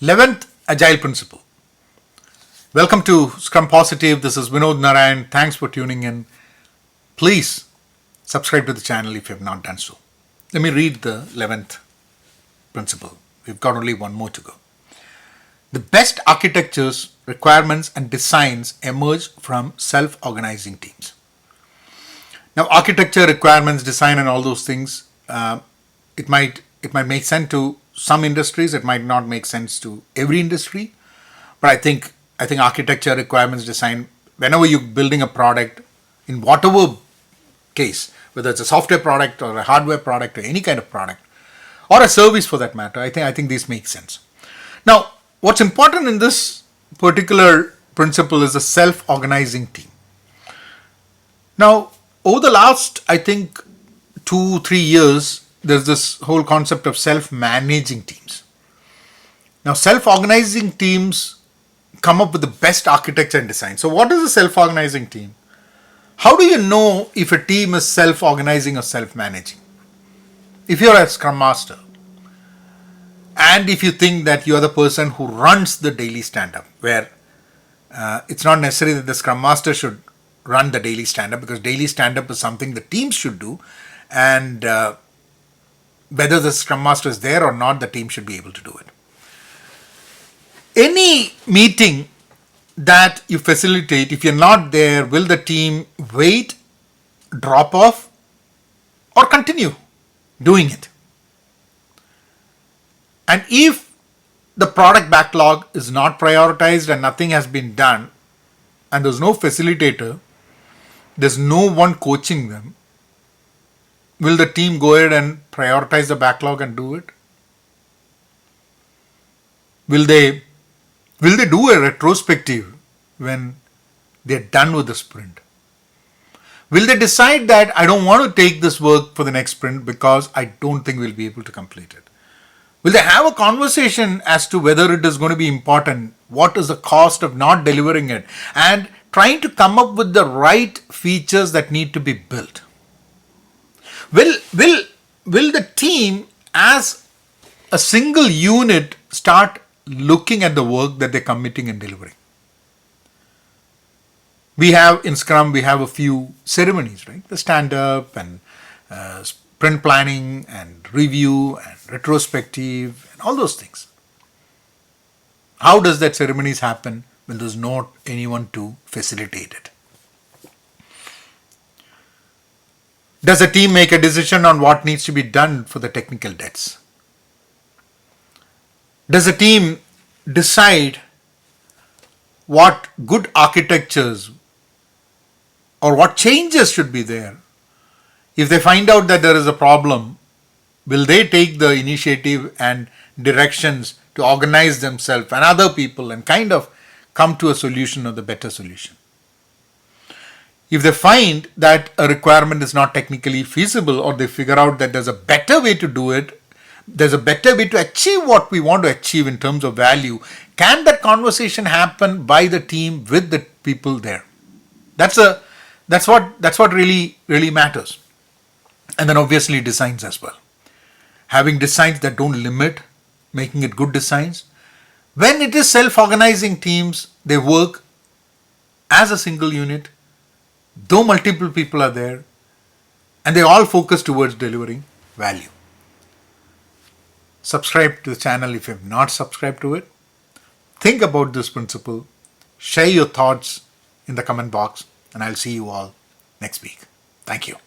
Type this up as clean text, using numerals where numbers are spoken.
11th Agile Principle. Welcome to Scrum Positive. This is Vinod Narayan. Thanks for tuning in. Please subscribe to the channel if you have not done so. Let me read the 11th principle. We've got only one more to go. The best architectures, requirements, and designs emerge from self-organizing teams. Now, architecture, requirements, design, and all those things, it might make sense to some industries. It might not make sense to every industry. But I think architecture, requirements, design, whenever you're building a product, in whatever case, whether it's a software product or a hardware product or any kind of product, or a service for that matter, I think these make sense. Now, what's important in this particular principle is a self-organizing team. Now, over the last, 2-3 years, there's this whole concept of self-managing teams. Now, self-organizing teams come up with the best architecture and design. So what is a self-organizing team? How do you know if a team is self-organizing or self-managing? If you're a Scrum Master, and if you think that you're the person who runs the daily stand-up, where it's not necessary that the Scrum Master should run the daily stand-up, because daily stand-up is something the teams should do, and whether the Scrum Master is there or not, the team should be able to do it. Any meeting that you facilitate, if you're not there, will the team wait, drop off, or continue doing it? And if the product backlog is not prioritized and nothing has been done, and there's no facilitator, there's no one coaching them, will the team go ahead and prioritize the backlog and do it? Will they do a retrospective when they're done with the sprint? Will they decide that I don't want to take this work for the next sprint because I don't think we'll be able to complete it? Will they have a conversation as to whether it is going to be important? What is the cost of not delivering it? And trying to come up with the right features that need to be built. Will the team as a single unit start looking at the work that they're committing and delivering? In Scrum, we have a few ceremonies, right? The stand-up and sprint planning and review and retrospective and all those things. How does that ceremonies happen when there's not anyone to facilitate it? Does a team make a decision on what needs to be done for the technical debts? Does a team decide what good architectures or what changes should be there? If they find out that there is a problem, will they take the initiative and directions to organize themselves and other people and kind of come to a solution or the better solution? If they find that a requirement is not technically feasible, or they figure out that there's a better way to do it, there's a better way to achieve what we want to achieve in terms of value, can that conversation happen by the team with the people there? That's what really matters. And then obviously designs as well. Having designs that don't limit, making it good designs. When it is self-organizing teams, they work as a single unit, though multiple people are there, and they all focus towards delivering value. Subscribe to the channel if you have not subscribed to it. Think about this principle. Share your thoughts in the comment box, and I'll see you all next week. Thank you.